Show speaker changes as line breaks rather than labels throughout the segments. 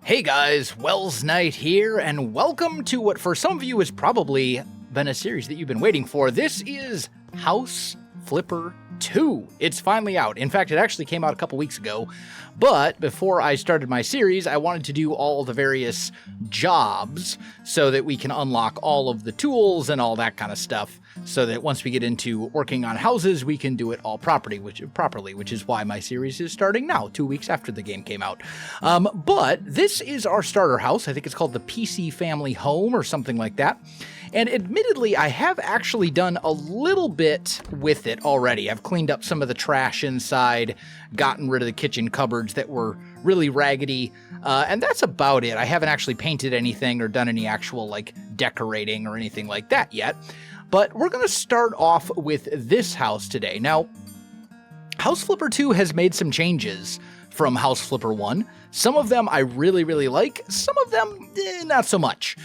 Hey guys, Welsknight here, and welcome to what for some of you has probably been a series that you've been waiting for. This is House Flipper 2. It's finally out. In fact, it actually came out a couple weeks ago, but before I started my series, I wanted to do all the various jobs so that we can unlock all of the tools and all that kind of stuff, so that once we get into working on houses, we can do it all properly, which is why my series is starting now, 2 weeks after the game came out. But this is our starter house. I think it's called the Peaceys family home or something like that. And admittedly, I have actually done a little bit with it already. I've cleaned up some of the trash inside, gotten rid of the kitchen cupboards that were really raggedy, and that's about it. I haven't actually painted anything or done any actual decorating or anything like that yet. But we're going to start off with this house today. Now, House Flipper 2 has made some changes from House Flipper 1. Some of them I really, really like. Some of them, not so much.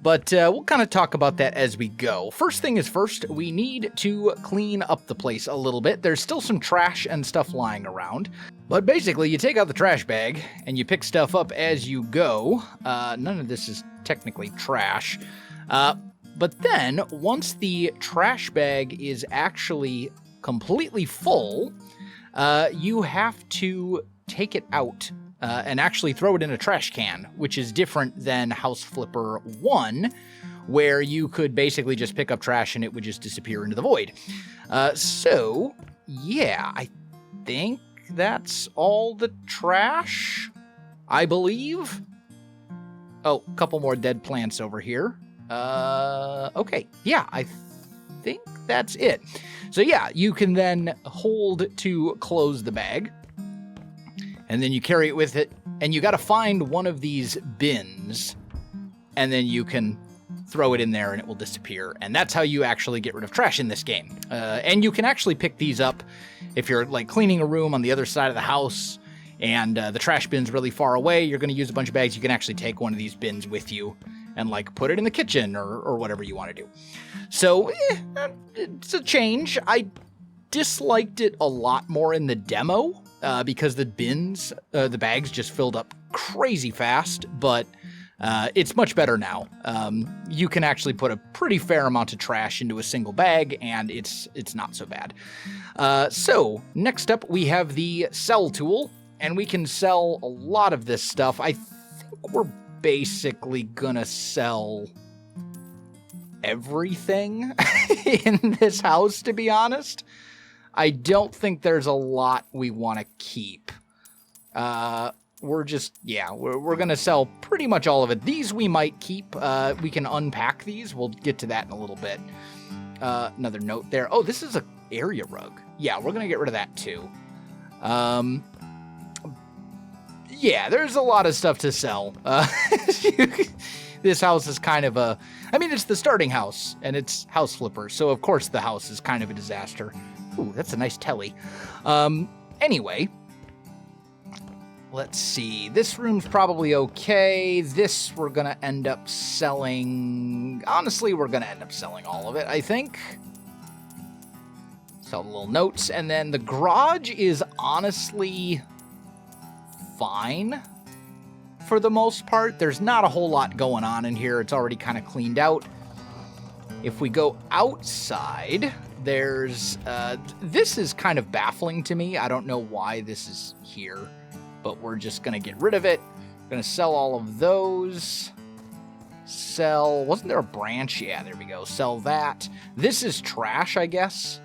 But we'll kind of talk about that as we go. First thing is first, we need to clean up the place a little bit. There's still some trash and stuff lying around. But basically, you take out the trash bag and you pick stuff up as you go. None of this is technically trash. But then, once the trash bag is actually completely full, you have to take it out and actually throw it in a trash can, which is different than House Flipper 1, where you could basically just pick up trash and it would just disappear into the void. So, yeah, I think that's all the trash, I believe. Oh, a couple more dead plants over here. Okay, yeah, I think that's it. So yeah, you can then hold to close the bag, and then you carry it with it, and you got to find one of these bins, and then you can throw it in there and it will disappear, and that's how you actually get rid of trash in this game. And you can actually pick these up if you're cleaning a room on the other side of the house, and the trash bin's really far away. You're going to use a bunch of bags. You can actually take one of these bins with you and put it in the kitchen or whatever you want to do. So, it's a change. I disliked it a lot more in the demo because the bags just filled up crazy fast, but it's much better now. You can actually put a pretty fair amount of trash into a single bag, and it's not so bad. So, next up, we have the sell tool, and we can sell a lot of this stuff. I think we're basically gonna sell everything in this house, to be honest. I don't think there's a lot we want to keep. We're gonna sell pretty much all of it. These we might keep. We can unpack these. We'll get to that in a little bit. Another note there. Oh, this is an area rug. Yeah, we're gonna get rid of that too. Yeah, there's a lot of stuff to sell. This house is kind of it's the starting house, and it's House Flipper, so of course the house is kind of a disaster. Ooh, that's a nice telly. Anyway, let's see. This room's probably okay. This we're going to end up selling. Honestly, we're going to end up selling all of it, I think. Sell the little notes, and then the garage is honestly fine for the most part. There's not a whole lot going on in here. It's already kind of cleaned out. If we go outside, there's this is kind of baffling to me. I don't know why this is here, but we're just gonna get rid of it. We're gonna sell all of those. Wasn't there a branch? Yeah, there we go. Sell that. This is trash, I guess,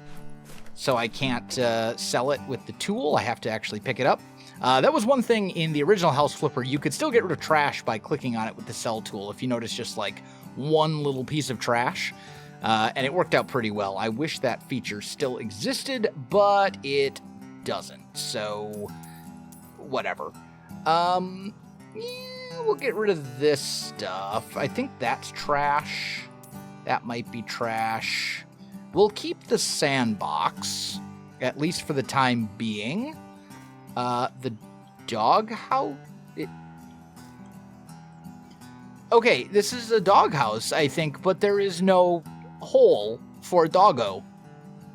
so I can't sell it with the tool. I have to actually pick it up. That was one thing in the original House Flipper. You could still get rid of trash by clicking on it with the sell tool. If you notice just one little piece of trash, and it worked out pretty well. I wish that feature still existed, but it doesn't. So, whatever. We'll get rid of this stuff. I think that's trash. That might be trash. We'll keep the sandbox, at least for the time being. The dog house? Okay, this is a doghouse, I think, but there is no hole for Doggo.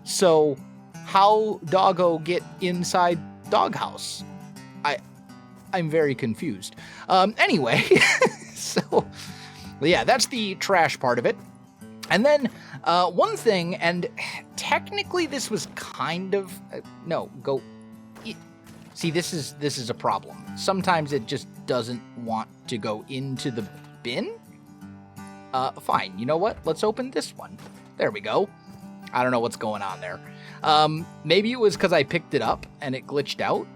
So, how Doggo get inside doghouse? I'm very confused. Anyway, so yeah, that's the trash part of it. And then one thing, and technically this was kind of no, go. See, this is a problem. Sometimes it just doesn't want to go into the bin. Fine. You know what? Let's open this one. There we go. I don't know what's going on there. Maybe it was because I picked it up and it glitched out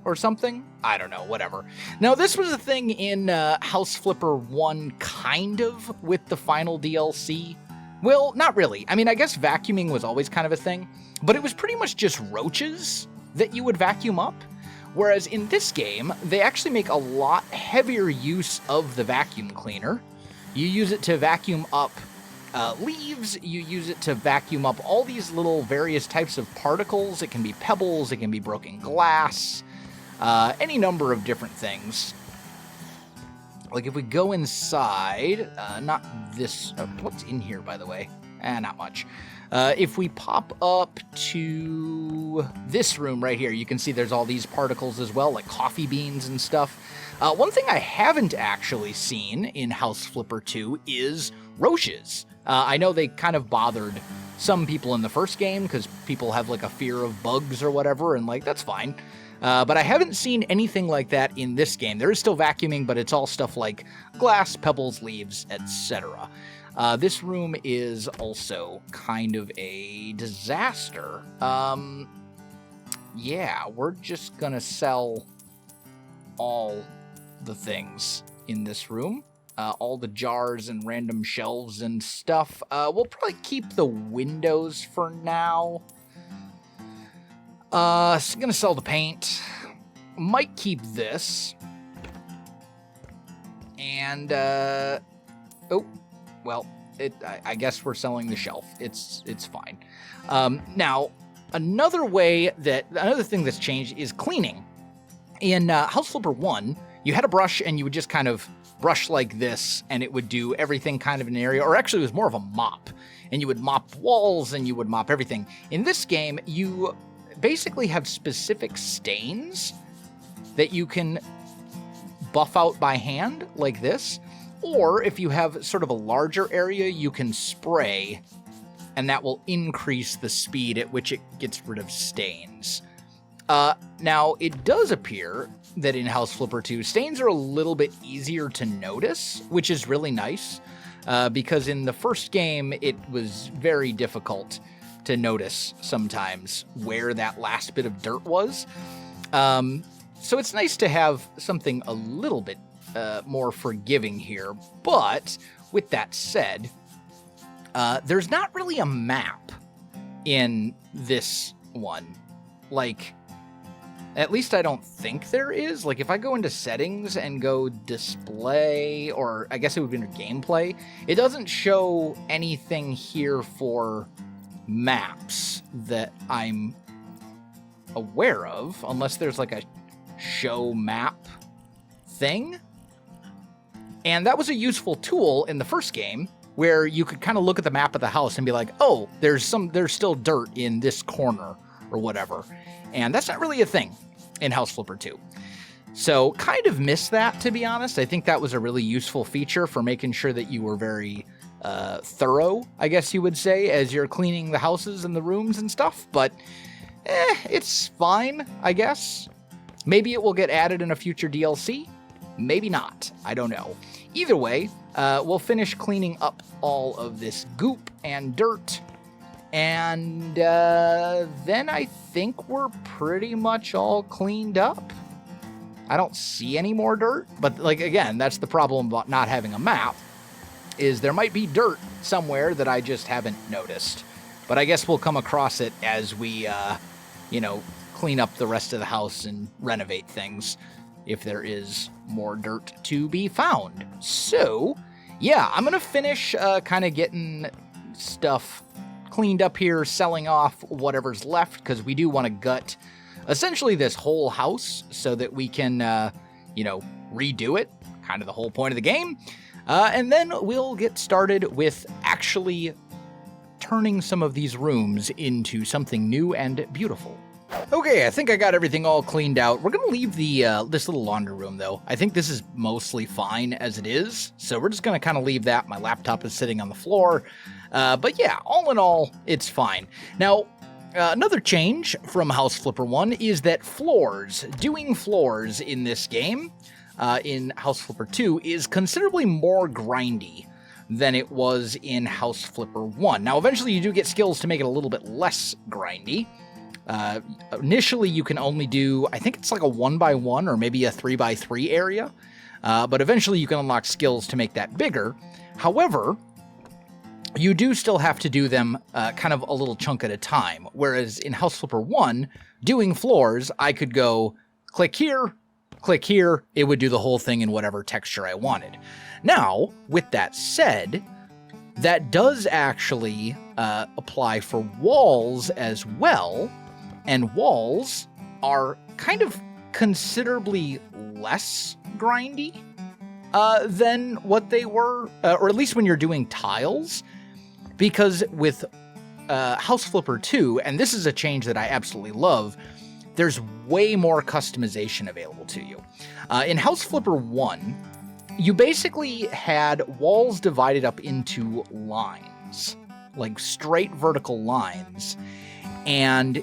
or something. I don't know. Whatever. Now, this was a thing in House Flipper 1, kind of, with the final DLC. Well, not really. I mean, I guess vacuuming was always kind of a thing, but it was pretty much just roaches that you would vacuum up. Whereas in this game, they actually make a lot heavier use of the vacuum cleaner. You use it to vacuum up leaves, you use it to vacuum up all these little various types of particles. It can be pebbles, it can be broken glass, any number of different things. Like if we go inside, not this, what's in here, by the way? Not much. If we pop up to this room right here, you can see there's all these particles as well, like coffee beans and stuff. One thing I haven't actually seen in House Flipper 2 is roaches. I know they kind of bothered some people in the first game because people have like a fear of bugs or whatever, and like, that's fine. But I haven't seen anything like that in this game. There is still vacuuming, but it's all stuff like glass, pebbles, leaves, etc. This room is also kind of a disaster. Yeah, we're just gonna sell all the things in this room. All the jars and random shelves and stuff. We'll probably keep the windows for now. So gonna sell the paint. Might keep this. And, oh, well, I guess we're selling the shelf. It's fine. Now, another thing that's changed is cleaning. In House Flipper 1, you had a brush and you would just kind of brush like this and it would do everything kind of in an area, or actually it was more of a mop, and you would mop walls and you would mop everything. In this game, you basically have specific stains that you can buff out by hand like this, or if you have sort of a larger area, you can spray and that will increase the speed at which it gets rid of stains. Now, it does appear that in House Flipper 2, stains are a little bit easier to notice, which is really nice, because in the first game, it was very difficult to notice sometimes where that last bit of dirt was. So it's nice to have something a little bit more forgiving here. But with that said, there's not really a map in this one. Like, at least I don't think there is. Like, if I go into settings and go display, or I guess it would be under gameplay, it doesn't show anything here for maps that I'm aware of, unless there's like a show map thing. And that was a useful tool in the first game, where you could kind of look at the map of the house and be like, oh, there's still dirt in this corner or whatever. And that's not really a thing in House Flipper 2. So kind of miss that, to be honest. I think that was a really useful feature for making sure that you were very thorough, I guess you would say, as you're cleaning the houses and the rooms and stuff. But it's fine, I guess. Maybe it will get added in a future DLC. Maybe not. I don't know. Either way, we'll finish cleaning up all of this goop and dirt. And then I think we're pretty much all cleaned up. I don't see any more dirt, but like, again, that's the problem about not having a map, is there might be dirt somewhere that I just haven't noticed. But I guess we'll come across it as we, clean up the rest of the house and renovate things, if there is more dirt to be found. So, yeah, I'm going to finish kind of getting stuff cleaned up here, selling off whatever's left, because we do want to gut essentially this whole house so that we can, redo it, kind of the whole point of the game. And then we'll get started with actually turning some of these rooms into something new and beautiful. Okay, I think I got everything all cleaned out. We're going to leave the this little laundry room, though. I think this is mostly fine as it is, so we're just going to kind of leave that. My laptop is sitting on the floor. But yeah, all in all, it's fine. Now, another change from House Flipper 1 is that doing floors in this game, in House Flipper 2, is considerably more grindy than it was in House Flipper 1. Now, eventually you do get skills to make it a little bit less grindy. Initially, you can only do, I think it's like a 1x1 or maybe a 3x3 area, but eventually you can unlock skills to make that bigger. However, you do still have to do them kind of a little chunk at a time, whereas in House Flipper 1, doing floors, I could go click here, it would do the whole thing in whatever texture I wanted. Now, with that said, that does actually apply for walls as well, and walls are kind of considerably less grindy than what they were, or at least when you're doing tiles, because with House Flipper 2, and this is a change that I absolutely love, there's way more customization available to you. In House Flipper 1, you basically had walls divided up into lines, like straight vertical lines, and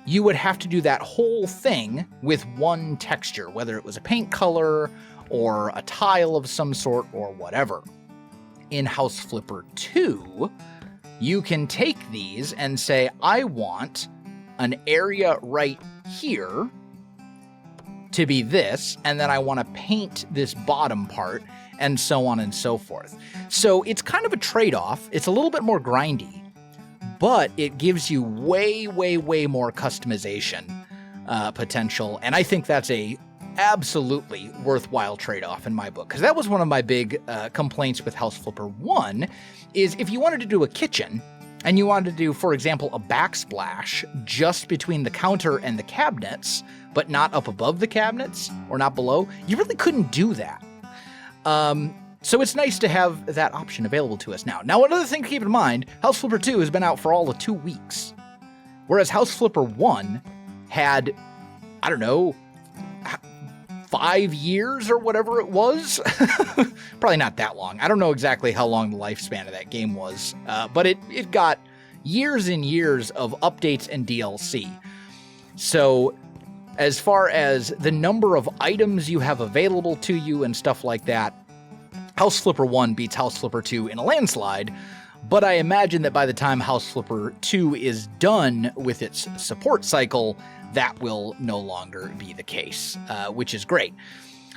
you would have to do that whole thing with one texture, whether it was a paint color or a tile of some sort or whatever. In House Flipper 2, you can take these and say, I want an area right here to be this, and then I want to paint this bottom part, and so on and so forth. So it's kind of a trade-off. It's a little bit more grindy, but it gives you way, way, way more customization potential, and I think that's a absolutely worthwhile trade-off in my book, because that was one of my big complaints with House Flipper 1, is if you wanted to do a kitchen, and you wanted to do, for example, a backsplash just between the counter and the cabinets, but not up above the cabinets, or not below, you really couldn't do that. So it's nice to have that option available to us now. Now, another thing to keep in mind, House Flipper 2 has been out for all of 2 weeks, whereas House Flipper 1 had, I don't know, 5 years or whatever it was. Probably not that long. I don't know exactly how long the lifespan of that game was, but it got years and years of updates and DLC. So as far as the number of items you have available to you and stuff like that, House Flipper 1 beats House Flipper 2 in a landslide, but I imagine that by the time House Flipper 2 is done with its support cycle, that will no longer be the case, which is great.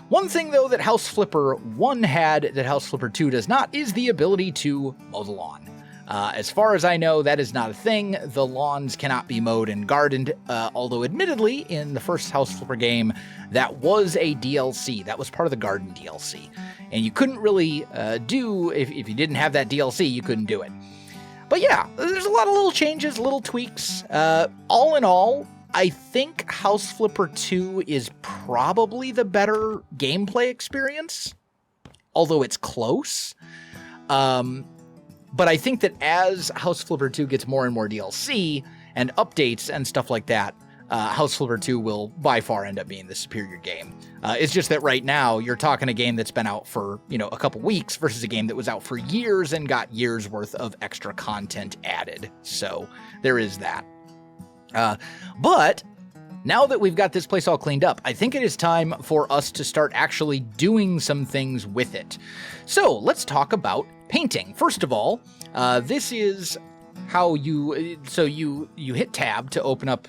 One thing, though, that House Flipper 1 had that House Flipper 2 does not is the ability to mow the lawn. As far as I know, that is not a thing. The lawns cannot be mowed and gardened, although admittedly, in the first House Flipper game, that was a DLC. That was part of the garden DLC. And you couldn't really do, if you didn't have that DLC, you couldn't do it. But yeah, there's a lot of little changes, little tweaks. All in all, I think House Flipper 2 is probably the better gameplay experience, although it's close. But I think that as House Flipper 2 gets more and more DLC and updates and stuff like that, House Flipper 2 will by far end up being the superior game. It's just that right now you're talking a game that's been out for, a couple weeks versus a game that was out for years and got years worth of extra content added. So there is that. But now that we've got this place all cleaned up, I think it is time for us to start actually doing some things with it. So let's talk about painting. First of all, this is how you hit tab to open up.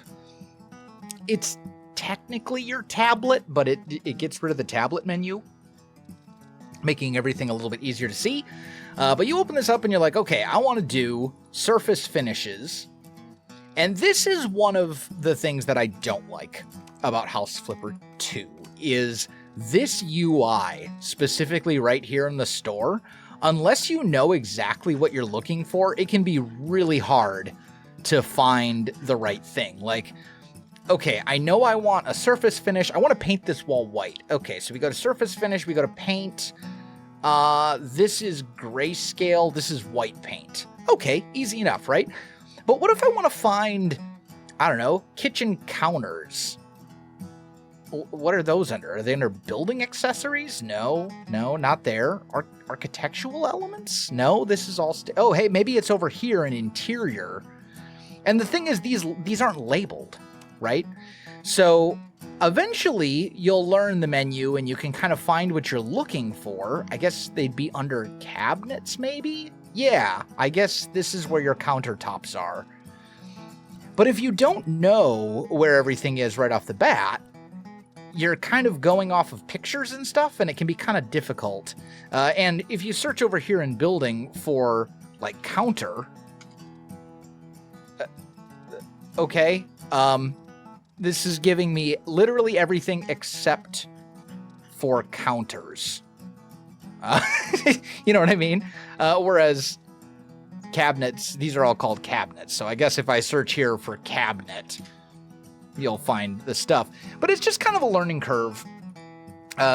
It's technically your tablet, but it gets rid of the tablet menu, making everything a little bit easier to see. But you open this up and you're like, okay, I want to do surface finishes. And this is one of the things that I don't like about House Flipper 2, is this UI, specifically right here in the store. Unless you know exactly what you're looking for, it can be really hard to find the right thing. Like, okay, I know I want a surface finish. I want to paint this wall white. Okay, so we go to surface finish, we go to paint. This is grayscale, this is white paint. Okay, easy enough, right? But what if I want to find I don't know, kitchen counters. What are those under? Are they under building accessories? No, not there. Architectural elements? No, this is all... oh, hey, maybe it's over here in interior. And the thing is, these aren't labeled, right? So eventually you'll learn the menu and you can kind of find what you're looking for. I guess they'd be under cabinets, maybe? Yeah, I guess this is where your countertops are. But if you don't know where everything is right off the bat, you're kind of going off of pictures and stuff, and it can be kind of difficult. And if you search over here in building for, like, counter... okay, this is giving me literally everything except for counters. You know what I mean? Whereas cabinets, these are all called cabinets. So I guess if I search here for cabinet, you'll find the stuff. But it's just kind of a learning curve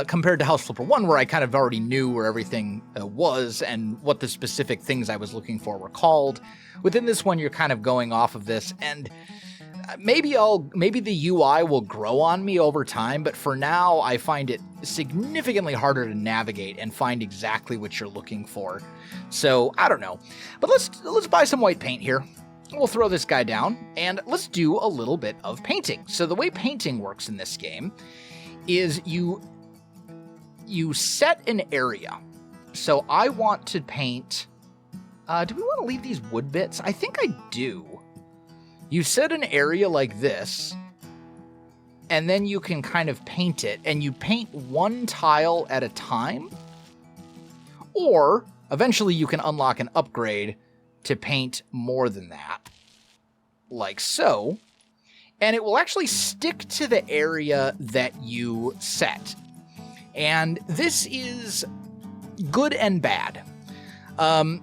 compared to House Flipper 1, where I kind of already knew where everything was and what the specific things I was looking for were called. Within this one, you're kind of going off of this, and maybe the UI will grow on me over time, but for now, I find it significantly harder to navigate and find exactly what you're looking for. So, I don't know. But let's buy some white paint here. We'll throw this guy down, and let's do a little bit of painting. So the way painting works in this game is you set an area. So I want to paint... do we want to leave these wood bits? I think I do. You set an area like this, and then you can kind of paint it, and you paint one tile at a time. Or, eventually you can unlock an upgrade to paint more than that, like so, and it will actually stick to the area that you set. And this is good and bad. On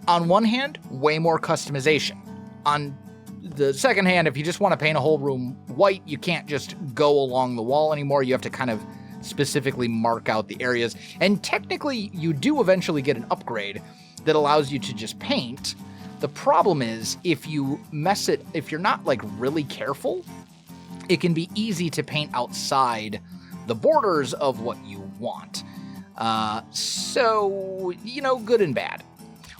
one hand, way more customization. On the second hand, if you just want to paint a whole room white, you can't just go along the wall anymore. You have to kind of specifically mark out the areas. And technically, you do eventually get an upgrade that allows you to just paint. The problem is, if you mess it, if you're not like really careful, it can be easy to paint outside the borders of what you want. So, you know, good and bad.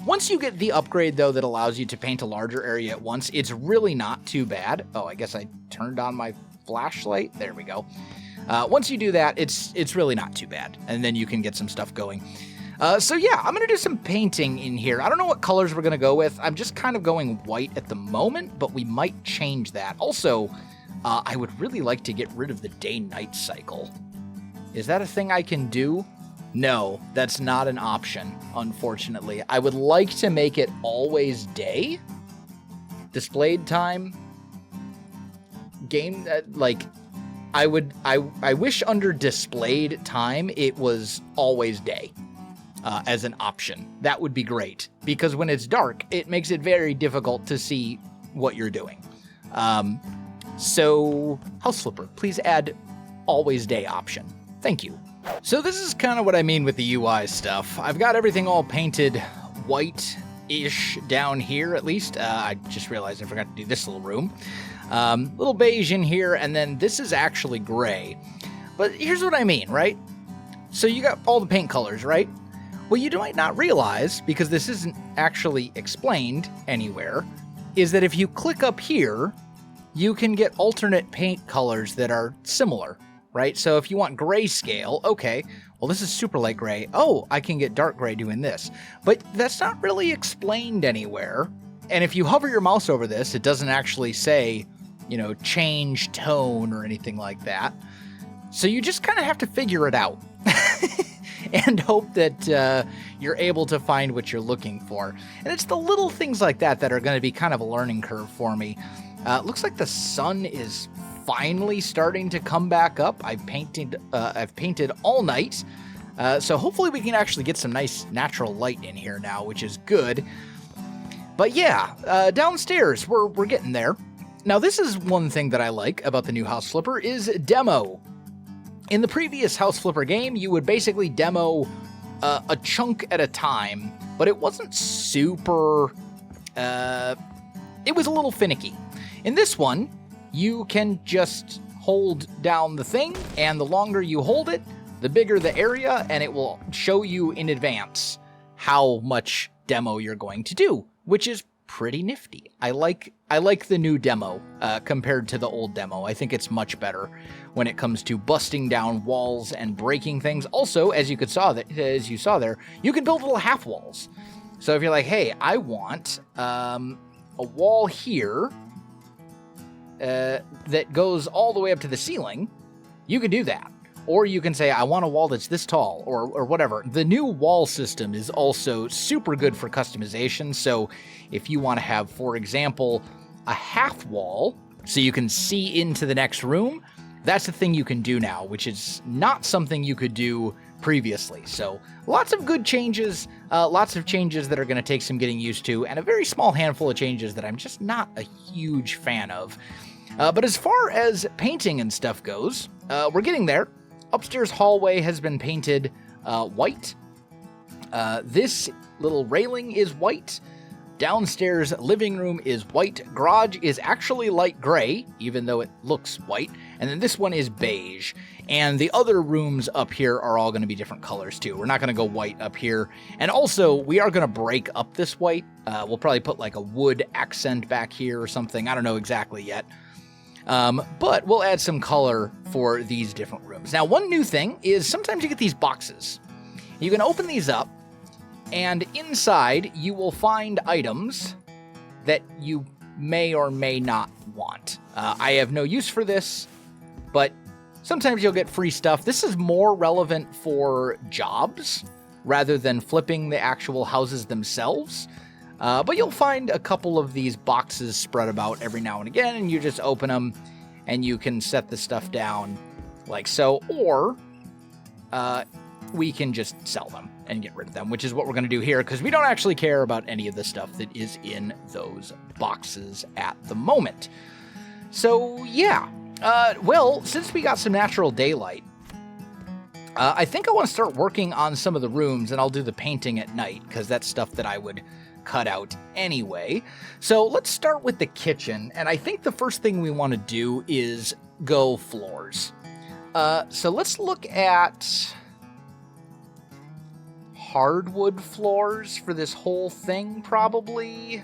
Once you get the upgrade, though, that allows you to paint a larger area at once, it's really not too bad. Oh, I guess I turned on my flashlight. There we go. Once you do that, it's really not too bad. And then you can get some stuff going. So yeah, I'm going to do some painting in here. I don't know what colors we're going to go with. I'm just kind of going white at the moment, but we might change that. Also, I would really like to get rid of the day-night cycle. Is that a thing I can do? No, that's not an option, unfortunately. I would like to make it always day. Displayed time. Game, I wish under displayed time it was always day. As an option. That would be great, because when it's dark, it makes it very difficult to see what you're doing. So, House Flipper, please add always day option. Thank you. So this is kind of what I mean with the UI stuff. I've got everything all painted white-ish down here, at least. I just realized I forgot to do this little room. Little beige in here, and then this is actually gray. But here's what I mean, right? So you got all the paint colors, right? What you might not realize, because this isn't actually explained anywhere, is that if you click up here, you can get alternate paint colors that are similar, right? So if you want grayscale, okay, well, this is super light gray. Oh, I can get dark gray doing this. But that's not really explained anywhere. And if you hover your mouse over this, it doesn't actually say, you know, change tone or anything like that. So you just kind of have to figure it out. And hope that you're able to find what you're looking for. And it's the little things like that that are going to be kind of a learning curve for me. Looks like the sun is finally starting to come back up. I've painted all night. So hopefully we can actually get some nice natural light in here now, which is good. But yeah, downstairs, we're getting there. Now this is one thing that I like about the new House Flipper is demo. In the previous House Flipper game, you would basically demo a chunk at a time, but it wasn't super... it was a little finicky. In this one, you can just hold down the thing, and the longer you hold it, the bigger the area, and it will show you in advance how much demo you're going to do, which is pretty nifty. I like the new demo compared to the old demo. I think it's much better when it comes to busting down walls and breaking things. Also, as you saw there, you can build little half walls. So if you're like, hey, I want a wall here that goes all the way up to the ceiling, you can do that. Or you can say, I want a wall that's this tall, or whatever. The new wall system is also super good for customization. So if you want to have, for example, a half wall so you can see into the next room, that's a thing you can do now, which is not something you could do previously. So lots of good changes, lots of changes that are going to take some getting used to, and a very small handful of changes that I'm just not a huge fan of. But as far as painting and stuff goes, we're getting there. Upstairs hallway has been painted white. This little railing is white. Downstairs living room is white. Garage is actually light gray, even though it looks white. And then this one is beige. And the other rooms up here are all going to be different colors too. We're not going to go white up here. And also, we are going to break up this white. We'll probably put like a wood accent back here or something. I don't know exactly yet. But we'll add some color for these different rooms. Now, one new thing is sometimes you get these boxes. You can open these up, and inside you will find items that you may or may not want. I have no use for this, but sometimes you'll get free stuff. This is more relevant for jobs rather than flipping the actual houses themselves. But you'll find a couple of these boxes spread about every now and again, and you just open them, and you can set the stuff down like so, or we can just sell them and get rid of them, which is what we're going to do here, because we don't actually care about any of the stuff that is in those boxes at the moment. So, yeah. Well, since we got some natural daylight, I think I want to start working on some of the rooms, and I'll do the painting at night, because that's stuff that I would cut out anyway. So let's start with the kitchen, and I think the first thing we want to do is go floors. So let's look at hardwood floors for this whole thing, probably.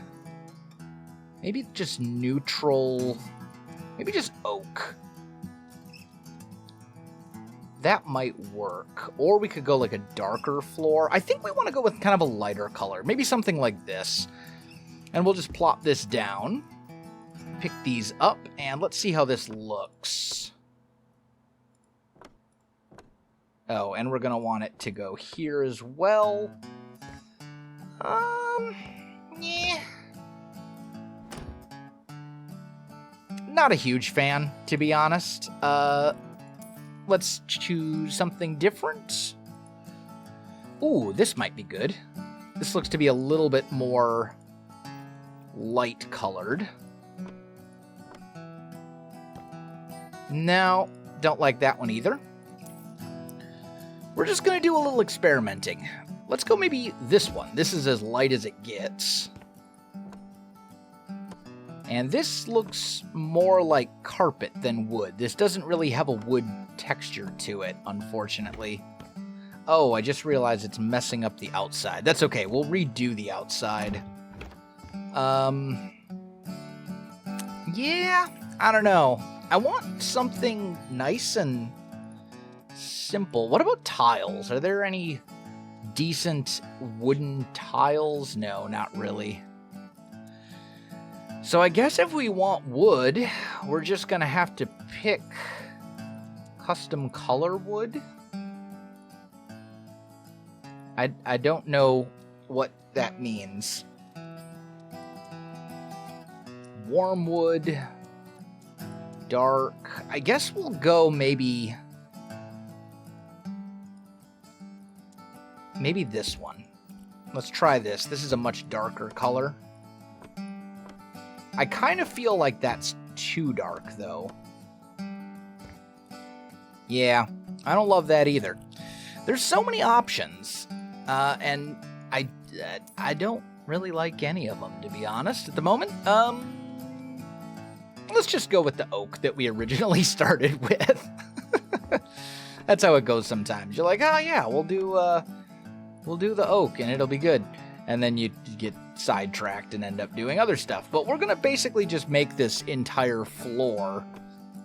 Maybe just neutral, maybe just oak. That might work. Or we could go like a darker floor. I think we want to go with kind of a lighter color. Maybe something like this. And we'll just plop this down. Pick these up. And let's see how this looks. Oh, and we're going to want it to go here as well. Yeah. Not a huge fan, to be honest. Let's choose something different. Ooh, this might be good. This looks to be a little bit more light colored. No, don't like that one either. We're just going to do a little experimenting. Let's go maybe this one. This is as light as it gets. And this looks more like carpet than wood. This doesn't really have a wood texture to it, unfortunately. Oh, I just realized it's messing up the outside. That's okay, we'll redo the outside. Yeah, I don't know. I want something nice and simple. What about tiles? Are there any decent wooden tiles? No, not really. So I guess if we want wood, we're just going to have to pick custom color wood. I don't know what that means. Warm wood, dark. I guess we'll go maybe this one. Let's try this. This is a much darker color. I kind of feel like that's too dark, though. Yeah, I don't love that either. There's so many options, and I don't really like any of them, to be honest, at the moment. let's just go with the oak that we originally started with. That's how it goes sometimes. You're like, oh yeah, we'll do the oak and it'll be good. And then you get sidetracked and end up doing other stuff. But we're going to basically just make this entire floor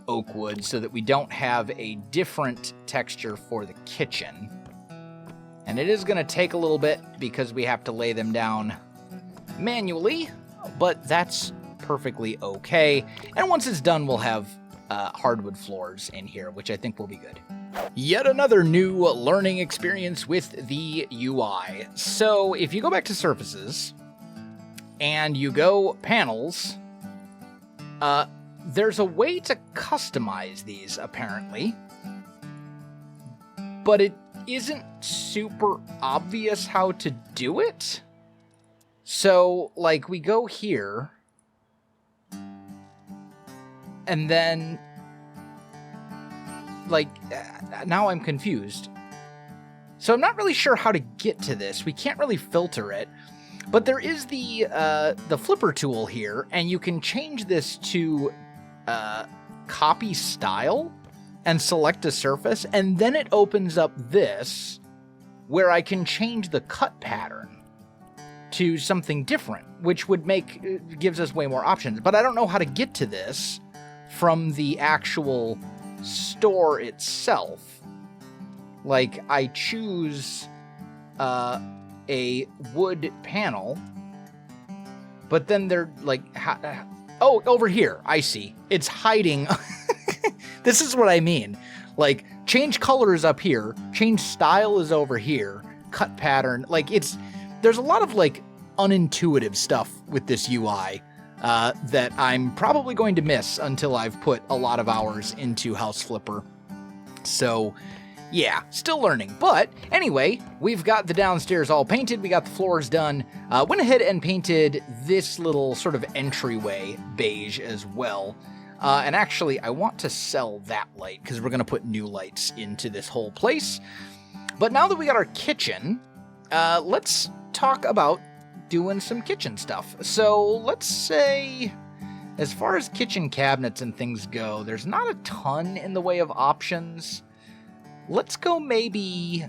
oak wood so that we don't have a different texture for the kitchen. And it is going to take a little bit because we have to lay them down manually, but that's perfectly okay. And once it's done, we'll have hardwood floors in here, which I think will be good. Yet another new learning experience with the UI. So if you go back to surfaces and you go panels, there's a way to customize these apparently, but it isn't super obvious how to do it. So like we go here and then like, now I'm confused. So I'm not really sure how to get to this. We can't really filter it. But there is the flipper tool here, and you can change this to copy style and select a surface, and then it opens up this where I can change the cut pattern to something different, which would gives us way more options. But I don't know how to get to this from the actual store itself. Like, I choose a wood panel, but then they're like, oh, over here, I see. It's hiding. This is what I mean. Like, change color is up here, change style is over here, cut pattern. Like, there's a lot of like unintuitive stuff with this UI that I'm probably going to miss until I've put a lot of hours into House Flipper. So yeah, still learning. But anyway, we've got the downstairs all painted. We got the floors done. Went ahead and painted this little sort of entryway beige as well. And actually, I want to sell that light because we're going to put new lights into this whole place. But now that we got our kitchen, let's talk about doing some kitchen stuff. So let's say, as far as kitchen cabinets and things go, there's not a ton in the way of options. Let's go maybe,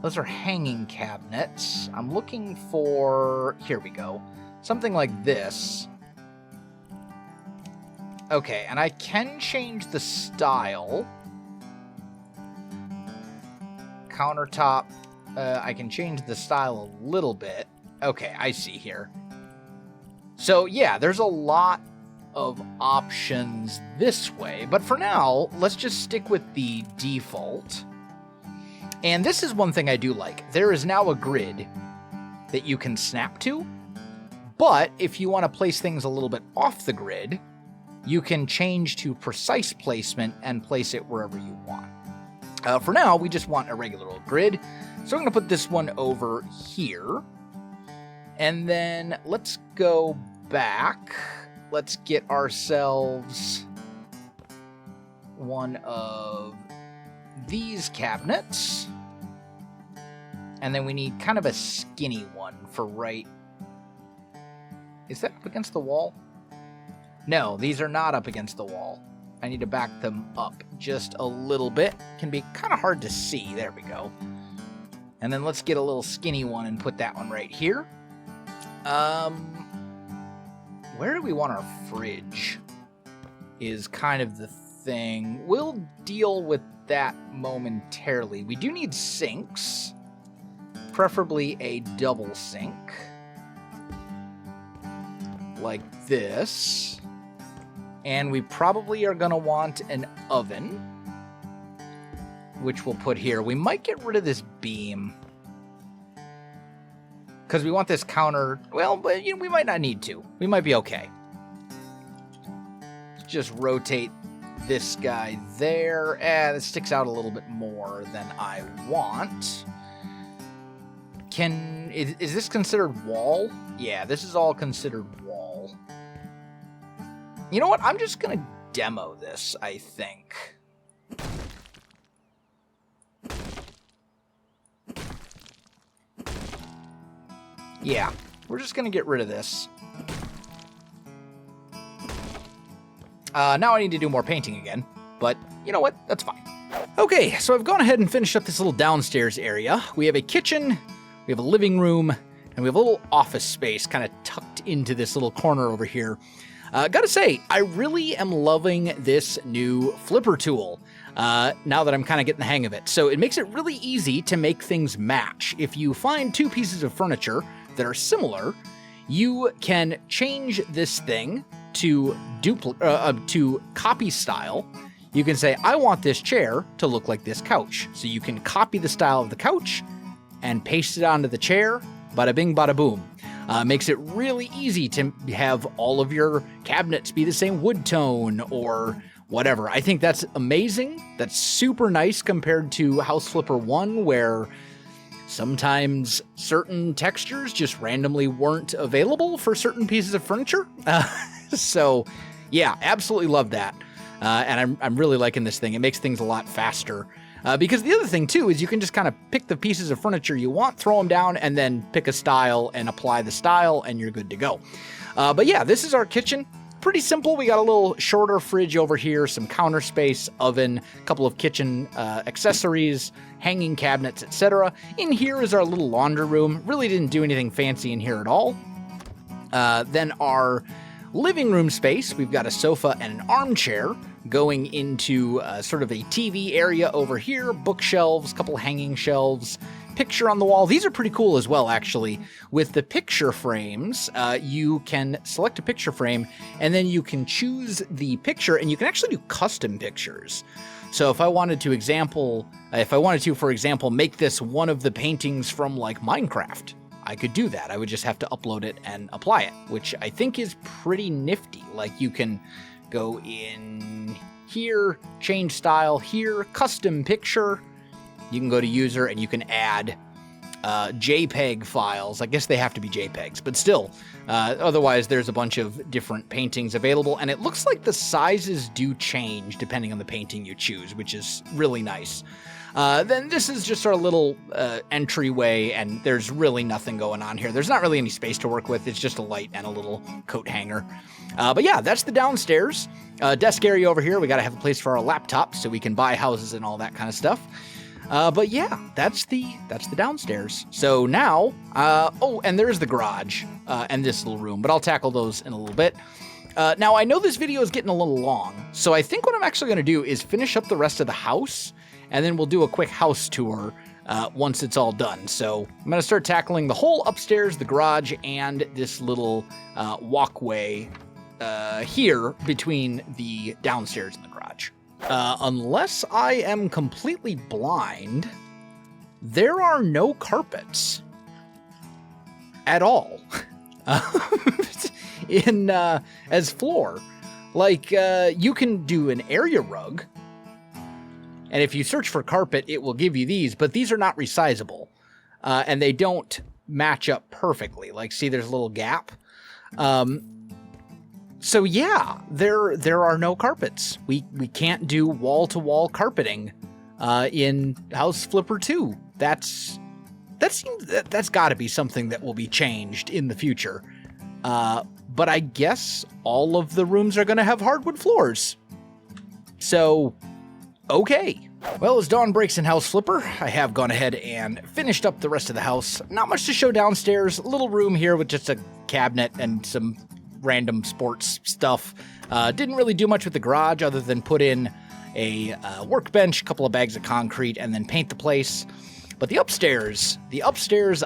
those are hanging cabinets. I'm looking for, here we go, something like this. Okay, and I can change the style. Countertop, I can change the style a little bit. Okay, I see here. So yeah, there's a lot of options this way, but for now, let's just stick with the default. And this is one thing I do like. There is now a grid that you can snap to, but if you want to place things a little bit off the grid, you can change to precise placement and place it wherever you want. For now, we just want a regular old grid, so I'm going to put this one over here. And then let's go back. Let's get ourselves one of these cabinets. And then we need kind of a skinny one for right. Is that up against the wall? No, these are not up against the wall. I need to back them up just a little bit. Can be kind of hard to see. There we go. And then let's get a little skinny one and put that one right here. Where do we want our fridge is kind of the thing. We'll deal with that momentarily. We do need sinks, preferably a double sink like this. And we probably are going to want an oven, which we'll put here. We might get rid of this beam because we want this counter. Well, but we might not need to. We might be okay. Just rotate this guy there. It sticks out a little bit more than I want. Is this considered wall? Yeah, this is all considered wall. You know what? I'm just going to demo this, I think. Yeah, we're just going to get rid of this. Now I need to do more painting again, but you know what? That's fine. Okay, so I've gone ahead and finished up this little downstairs area. We have a kitchen, we have a living room, and we have a little office space kind of tucked into this little corner over here. Gotta say, I really am loving this new flipper tool now that I'm kind of getting the hang of it. So it makes it really easy to make things match. If you find two pieces of furniture that are similar, you can change this thing to copy style. You can say, I want this chair to look like this couch. So you can copy the style of the couch and paste it onto the chair. Bada bing, bada boom. Makes it really easy to have all of your cabinets be the same wood tone or whatever. I think that's amazing. That's super nice compared to House Flipper 1, where sometimes certain textures just randomly weren't available for certain pieces of furniture. So yeah, absolutely love that. And I'm really liking this thing. It makes things a lot faster. Because the other thing, too, is you can just kind of pick the pieces of furniture you want, throw them down, and then pick a style and apply the style, and you're good to go. But yeah, this is our kitchen. Pretty simple. We got a little shorter fridge over here, some counter space, oven, a couple of kitchen accessories, hanging cabinets, etc. In here is our little laundry room. Really didn't do anything fancy in here at all. Then our living room space, we've got a sofa and an armchair going into sort of a TV area over here, bookshelves, couple hanging shelves, picture on the wall. These are pretty cool as well, actually. With the picture frames, you can select a picture frame, and then you can choose the picture, and you can actually do custom pictures. So if I wanted to, for example, make this one of the paintings from like Minecraft, I could do that. I would just have to upload it and apply it, which I think is pretty nifty. Like, you can go in here, change style here, custom picture. You can go to user and you can add JPEG files. I guess they have to be JPEGs, but still. Otherwise, there's a bunch of different paintings available, and it looks like the sizes do change depending on the painting you choose, which is really nice. Then this is just our little entryway, and there's really nothing going on here. There's not really any space to work with. It's just a light and a little coat hanger. But yeah, that's the downstairs. Desk area over here. We got to have a place for our laptops so we can buy houses and all that kind of stuff. But yeah, that's the downstairs. So now, oh, and there's the garage and this little room, but I'll tackle those in a little bit. Now, I know this video is getting a little long, so I think what I'm actually going to do is finish up the rest of the house, and then we'll do a quick house tour once it's all done. So I'm going to start tackling the whole upstairs, the garage, and this little walkway here between the downstairs and the garage. Unless I am completely blind, there are no carpets at all in as floor. Like, you can do an area rug, and if you search for carpet, it will give you these, but these are not resizable, and they don't match up perfectly. Like, see, there's a little gap. So yeah, there are no carpets. We can't do wall-to-wall carpeting in House Flipper 2. That's got to be something that will be changed in the future. But I guess all of the rooms are going to have hardwood floors. So, okay. Well, as dawn breaks in House Flipper, I have gone ahead and finished up the rest of the house. Not much to show downstairs. A little room here with just a cabinet and some random sports stuff. Didn't really do much with the garage other than put in a workbench, a couple of bags of concrete, and then paint the place. But the upstairs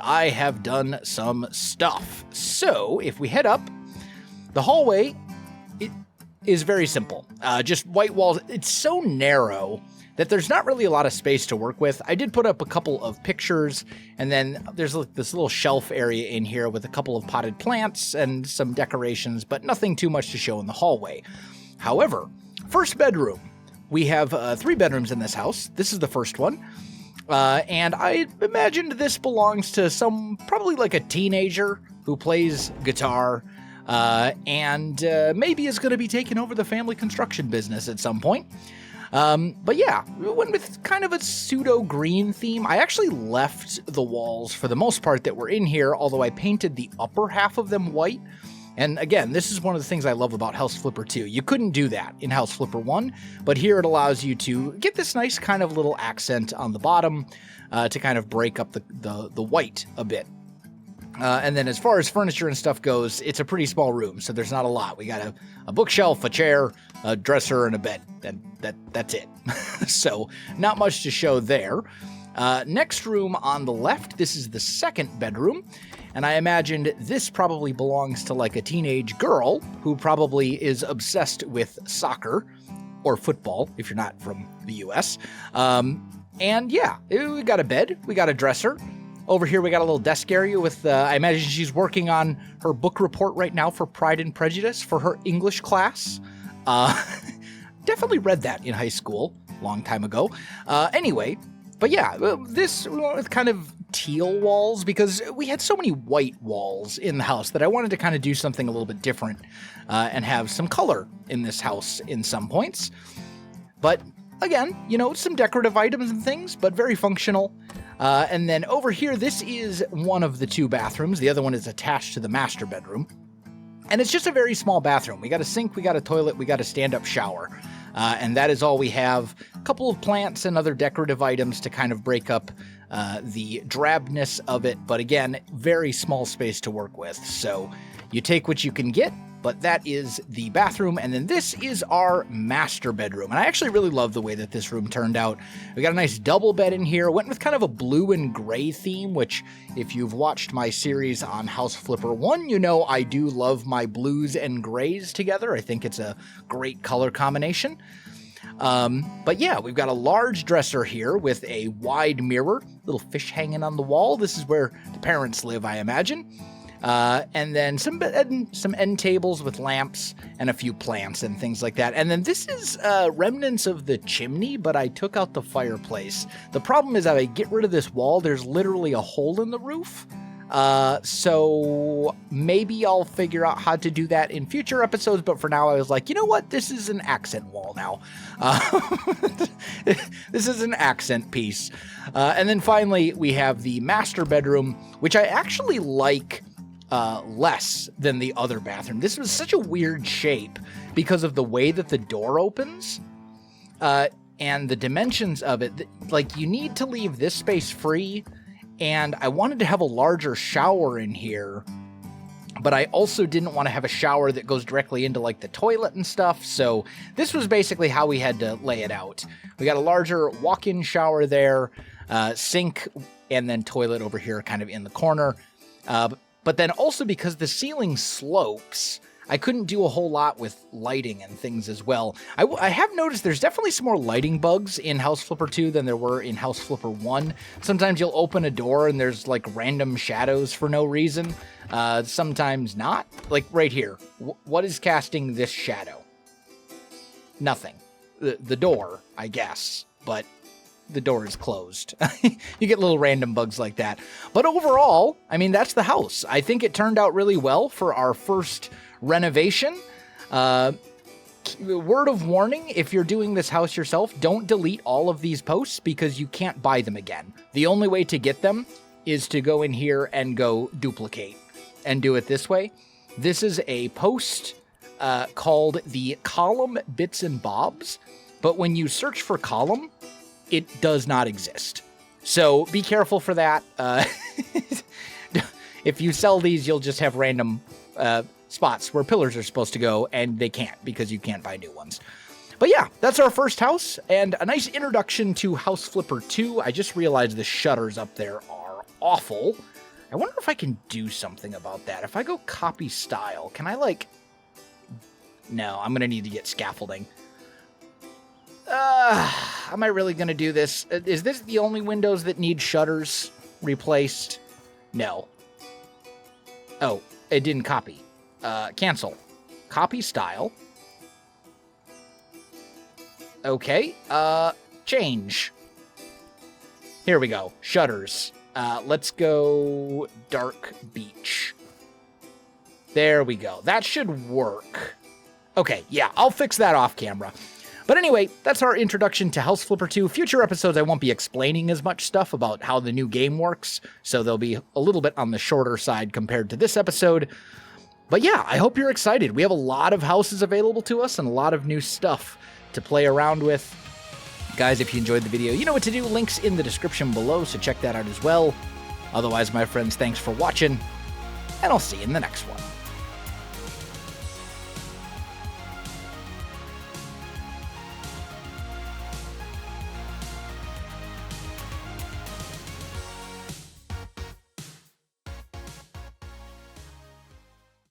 I have done some stuff. So if we head up, the hallway, it is very simple. Just white walls. It's so narrow that there's not really a lot of space to work with. I did put up a couple of pictures, and then there's like this little shelf area in here with a couple of potted plants and some decorations, but nothing too much to show in the hallway. However, first bedroom. We have 3 bedrooms in this house. This is the first one. And I imagined this belongs to probably like a teenager who plays guitar, and maybe is going to be taking over the family construction business at some point. But yeah, we went with kind of a pseudo green theme. I actually left the walls for the most part that were in here, although I painted the upper half of them white. And again, this is one of the things I love about House Flipper 2. You couldn't do that in House Flipper 1, but here it allows you to get this nice kind of little accent on the bottom to kind of break up the white a bit. And then as far as furniture and stuff goes, it's a pretty small room, so there's not a lot. We got a bookshelf, a chair, a dresser, and a bed. That's it. So not much to show there. Next room on the left, this is the second bedroom. And I imagined this probably belongs to like a teenage girl who probably is obsessed with soccer or football, if you're not from the US. And yeah, we got a bed, we got a dresser. Over here, we got a little desk area with, I imagine she's working on her book report right now for Pride and Prejudice for her English class. Definitely read that in high school, long time ago. Anyway, but yeah, this we went with kind of teal walls because we had so many white walls in the house that I wanted to kind of do something a little bit different and have some color in this house in some points. But again, you know, some decorative items and things, but very functional. And then over here, this is one of the two bathrooms. The other one is attached to the master bedroom. And it's just a very small bathroom. We got a sink, we got a toilet, we got a stand-up shower. And that is all we have. A couple of plants and other decorative items to kind of break up the drabness of it. But again, very small space to work with. So you take what you can get, but that is the bathroom. And then this is our master bedroom. And I actually really love the way that this room turned out. We got a nice double bed in here. Went with kind of a blue and gray theme, which if you've watched my series on House Flipper 1, you know I do love my blues and grays together. I think it's a great color combination. But yeah, we've got a large dresser here with a wide mirror, little fish hanging on the wall. This is where the parents live, I imagine. And then some end tables with lamps and a few plants and things like that. And then this is remnants of the chimney, but I took out the fireplace. The problem is that I get rid of this wall, there's literally a hole in the roof. So maybe I'll figure out how to do that in future episodes, but for now I was like, you know what? This is an accent wall now. This is an accent piece. And then finally we have the master bedroom, which I actually like less than the other bathroom. This was such a weird shape because of the way that the door opens and the dimensions of it. Like, you need to leave this space free, and I wanted to have a larger shower in here, but I also didn't want to have a shower that goes directly into like the toilet and stuff. So this was basically how we had to lay it out. We got a larger walk-in shower there, sink, and then toilet over here kind of in the corner. But then also because the ceiling slopes, I couldn't do a whole lot with lighting and things as well. I have noticed there's definitely some more lighting bugs in House Flipper 2 than there were in House Flipper 1. Sometimes you'll open a door and there's like random shadows for no reason. Sometimes not. Like right here. What is casting this shadow? Nothing. The door, I guess. But the door is closed. You get little random bugs like that. But overall, I mean, that's the house. I think it turned out really well for our first renovation. Word of warning, if you're doing this house yourself, don't delete all of these posts because you can't buy them again. The only way to get them is to go in here and go duplicate and do it this way. This is a post called the column bits and bobs, but when you search for column, it does not exist. So be careful for that. If you sell these, you'll just have random spots where pillars are supposed to go, and they can't because you can't buy new ones. But yeah, that's our first house, and a nice introduction to House Flipper 2. I just realized the shutters up there are awful. I wonder if I can do something about that. If I go copy style, can I like... No, I'm going to need to get scaffolding. Am I really going to do this? Is this the only windows that need shutters replaced? No. Oh, it didn't copy. Cancel. Copy style. Okay. Change. Here we go. Shutters. Let's go dark beach. There we go. That should work. Okay, yeah, I'll fix that off camera. But anyway, that's our introduction to House Flipper 2. Future episodes, I won't be explaining as much stuff about how the new game works, so they'll be a little bit on the shorter side compared to this episode. But yeah, I hope you're excited. We have a lot of houses available to us and a lot of new stuff to play around with. Guys, if you enjoyed the video, you know what to do. Links in the description below, so check that out as well. Otherwise, my friends, thanks for watching, and I'll see you in the next one.